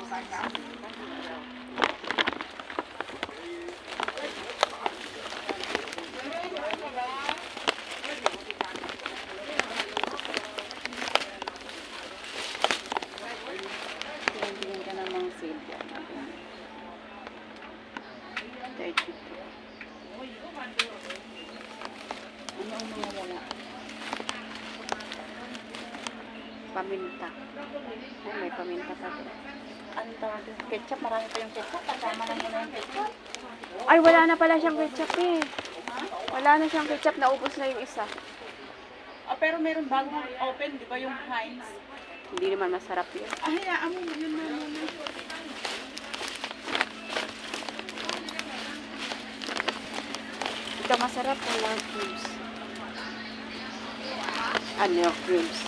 Pinagbilin ka namang silya. 32. Ano ang mga wala? Paminta. Ay, may paminta pa ito. Ano tawag yung ketchup? Marami pa yung ketchup. Kasama na muna yung ketchup. Ay, wala na pala siyang ketchup eh. Wala na siyang ketchup. Naubos na yung isa. Ah, pero meron bagong open, di ba yung Heinz? Hindi naman masarap yun. Ah, hayaan mo yun na muna. Ito masarap yung mga cubes. Ano yung cubes?